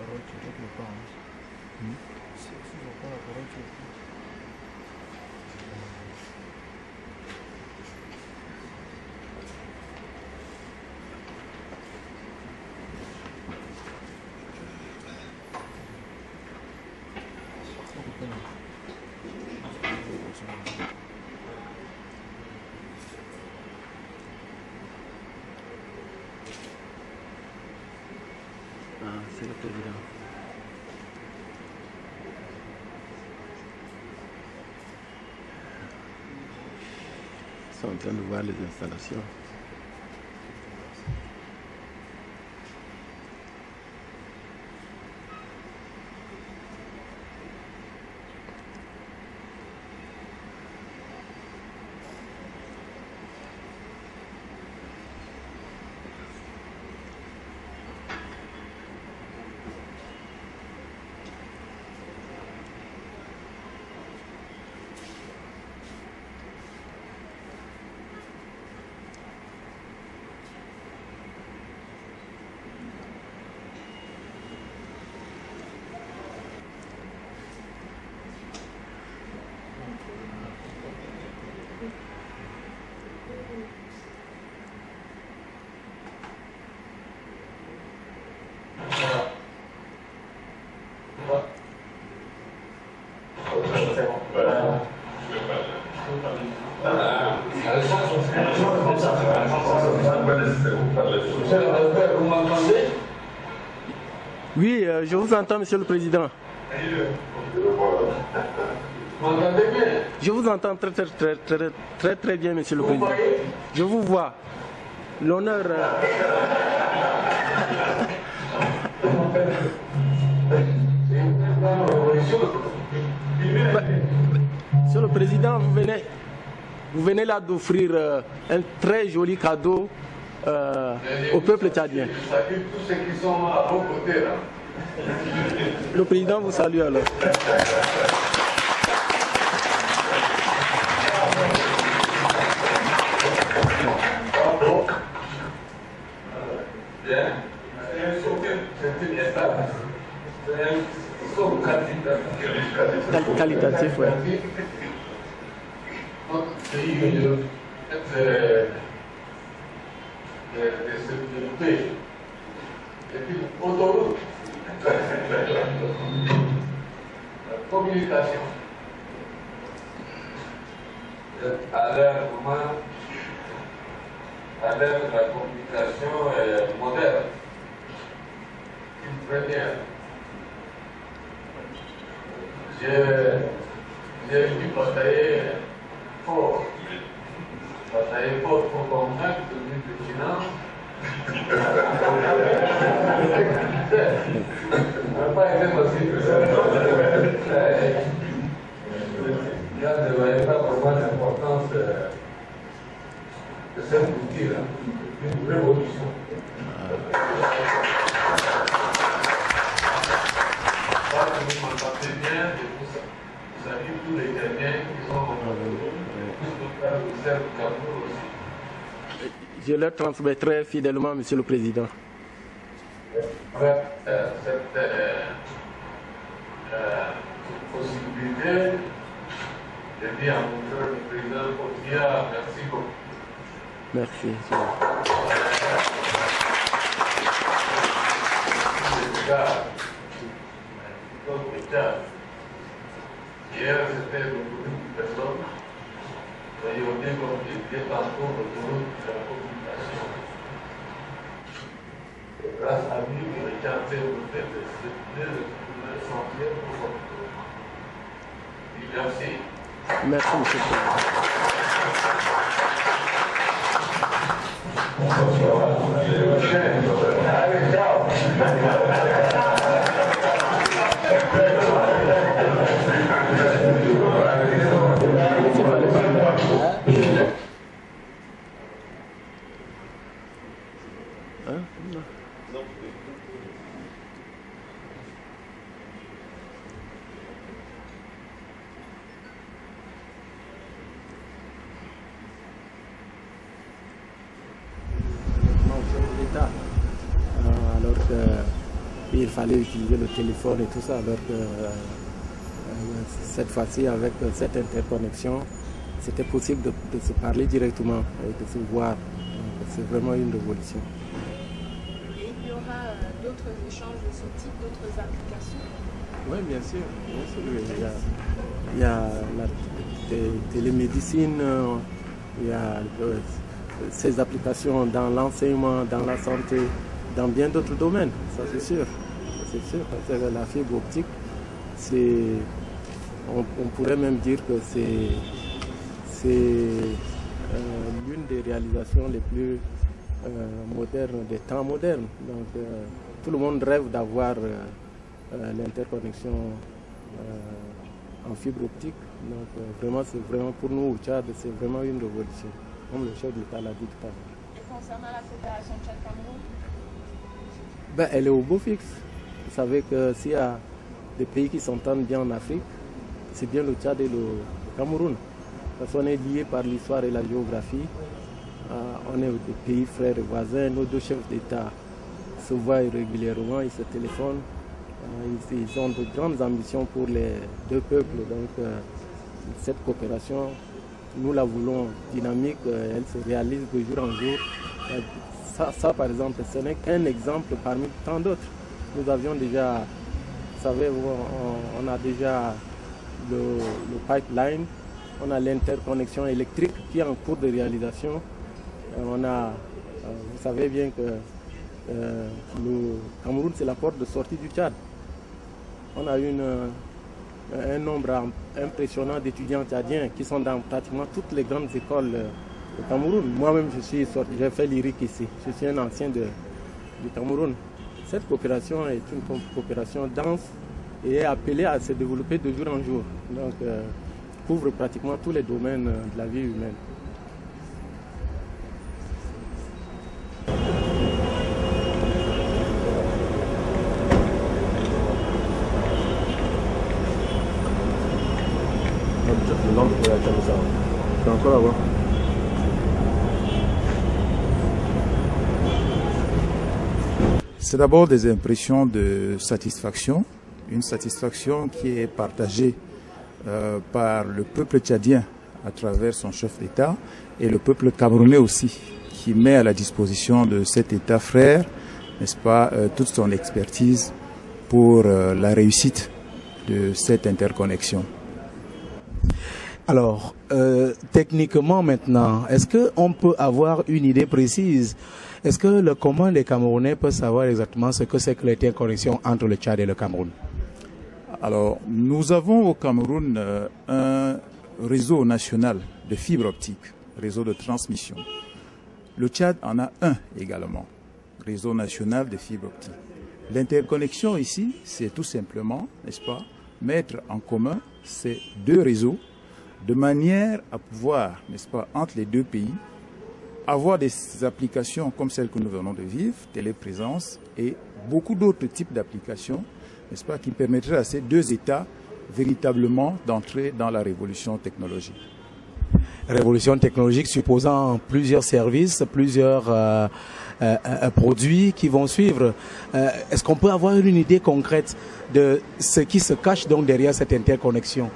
parole, tu veux que le parle. Si tu n'as pas la parole, tu veux pas. Ah, c'est le président. Ils sont en train de voir les installations. Oui, je vous entends, Monsieur le Président. Vous m'entendez bien? Je vous entends très bien, Monsieur le Président. Je vous vois. L'honneur... Monsieur le Président, vous venez là d'offrir un très joli cadeau au peuple tchadien. Je salue tous ceux qui sont à vos côtés là. Le Président vous salue alors. Bien. C'est une étape. C'est un saut Qualitatif, oui. Notre pays de sécurité. Et puis, autoroute. La communication. À l'ère de la communication moderne. Une première. J'ai dû batailler fort. Batailler fort pour convaincre le ministre des Finances. Ça n'a pas été possible. Là, ne voyez pas pour moi l'importance de cet outil-là. Une révolution. Vous m'entendez bien et vous savez tous les Kenyans qui sont au vous êtes au Cameroun aussi. Je leur transmettrai fidèlement, Monsieur le Président. Cette possibilité de dire à mon frère le président Kotia, merci beaucoup. Merci. Hier, c'était beaucoup de personnes. Aujourd'hui, comme il était encore l'autoroute de la communication. Grâce à lui, il a été le fait de se tenir le sentier pour son tour. Merci. Merci, Monsieur le il fallait utiliser le téléphone et tout ça. Alors cette fois-ci, avec cette interconnexion, c'était possible de se parler directement et de se voir. C'est vraiment une révolution. Et il y aura d'autres échanges de ce type, d'autres applications? Oui, bien sûr. Bien sûr. Il y a la télémédecine, il y a ces applications dans l'enseignement, dans la santé, dans bien d'autres domaines, ça c'est sûr. C'est sûr, parce que la fibre optique, on pourrait même dire que c'est l'une des réalisations les plus modernes des temps modernes. Donc tout le monde rêve d'avoir l'interconnexion en fibre optique. Donc vraiment, c'est vraiment pour nous au Tchad, c'est vraiment une révolution, comme le chef de l'État l'a dit tout à l'heure. Et concernant la coopération Tchad-Cameroun? Elle est au beau fixe. Vous savez que s'il y a des pays qui s'entendent bien en Afrique, c'est bien le Tchad et le Cameroun. Parce qu'on est liés par l'histoire et la géographie. On est des pays frères et voisins. Nos deux chefs d'État se voient régulièrement, ils se téléphonent. Ils ont de grandes ambitions pour les deux peuples. Donc cette coopération, nous la voulons dynamique, elle se réalise de jour en jour. Ça par exemple, ce n'est qu'un exemple parmi tant d'autres. Nous avions déjà, vous savez, on a déjà le pipeline, on a l'interconnexion électrique qui est en cours de réalisation. On a, vous savez bien que le Cameroun, c'est la porte de sortie du Tchad. On a un nombre impressionnant d'étudiants tchadiens qui sont dans pratiquement toutes les grandes écoles du Cameroun. Moi-même, j'ai fait l'IRIC ici. Je suis un ancien du Cameroun. Cette coopération est une coopération dense et est appelée à se développer de jour en jour. Donc, couvre pratiquement tous les domaines de la vie humaine. C'est d'abord des impressions de satisfaction, une satisfaction qui est partagée par le peuple tchadien à travers son chef d'État et le peuple camerounais aussi, qui met à la disposition de cet État frère, n'est-ce pas, toute son expertise pour la réussite de cette interconnexion. Alors, techniquement maintenant, est-ce qu'on peut avoir une idée précise? Est-ce que comment les Camerounais peuvent savoir exactement ce que c'est que l'interconnexion entre le Tchad et le Cameroun? Alors, nous avons au Cameroun un réseau national de fibre optique, réseau de transmission. Le Tchad en a un également, réseau national de fibre optique. L'interconnexion ici, c'est tout simplement, n'est-ce pas, mettre en commun ces deux réseaux de manière à pouvoir, n'est-ce pas, entre les deux pays, avoir des applications comme celles que nous venons de vivre, téléprésence et beaucoup d'autres types d'applications, n'est-ce pas, qui permettraient à ces deux États véritablement d'entrer dans la révolution technologique. Révolution technologique supposant plusieurs services, plusieurs produits qui vont suivre. Est-ce qu'on peut avoir une idée concrète de ce qui se cache donc derrière cette interconnexion?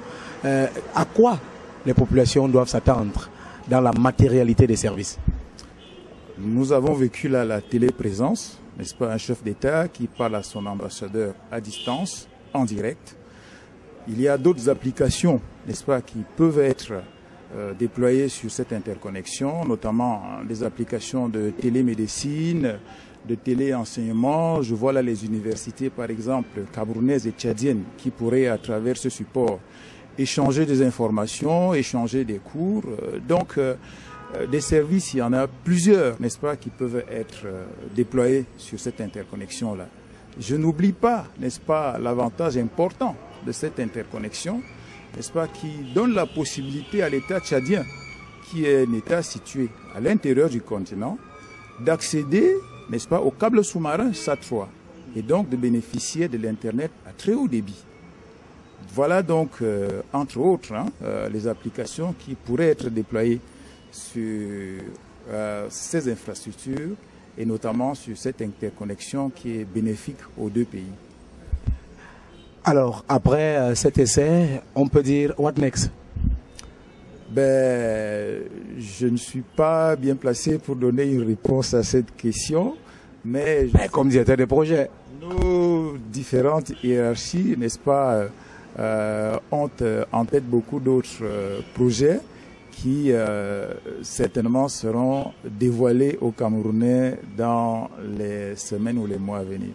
À quoi les populations doivent s'attendre dans la matérialité des services? Nous avons vécu là la téléprésence, n'est-ce pas, un chef d'État qui parle à son ambassadeur à distance, en direct. Il y a d'autres applications, n'est-ce pas, qui peuvent être déployées sur cette interconnexion, notamment des applications de télémédecine, de téléenseignement. Je vois là les universités, par exemple, camerounaises et tchadiennes, qui pourraient, à travers ce support, échanger des informations, échanger des cours. Donc, des services, il y en a plusieurs, n'est-ce pas, qui peuvent être déployés sur cette interconnexion-là. Je n'oublie pas, n'est-ce pas, l'avantage important de cette interconnexion, n'est-ce pas, qui donne la possibilité à l'État tchadien, qui est un État situé à l'intérieur du continent, d'accéder, n'est-ce pas, au câble sous-marin SAT3 et donc de bénéficier de l'Internet à très haut débit. Voilà donc, entre autres, les applications qui pourraient être déployées sur ces infrastructures et notamment sur cette interconnexion qui est bénéfique aux deux pays. Alors, après cet essai, on peut dire what next? Ben, je ne suis pas bien placé pour donner une réponse à cette question, mais comme directeur de projet, nos différentes hiérarchies, n'est-ce pas, ont en tête beaucoup d'autres projets qui certainement seront dévoilés aux Camerounais dans les semaines ou les mois à venir.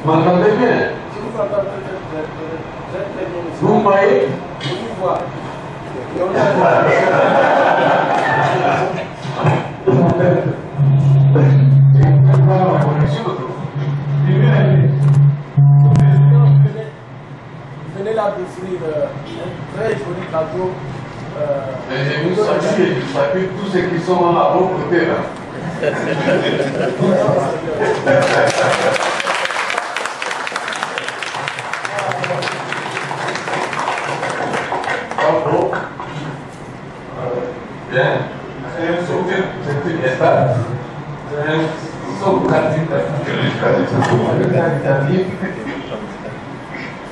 Vous m'entendez bien? Vous me voyez? Venez là d'offrir un très joli cadeau. Et vous saluez tous ceux qui sont à vos côtés là. Bravo. Bien. C'est une étape. C'est un saut qualitatif.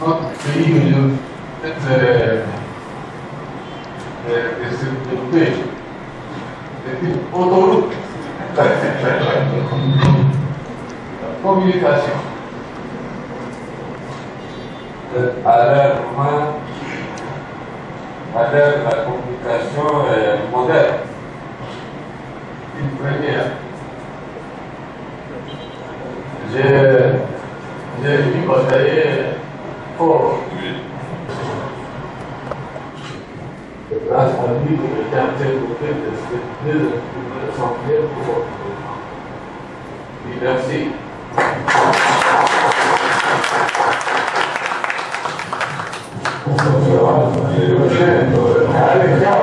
Notre pays de se développer. C'est une autoroute. Communication. À l'heure de la communication moderne, une première. J'ai vu batailler fort. Grâce à lui, il était en train de s'entraîner pour. Merci. Allez, ciao.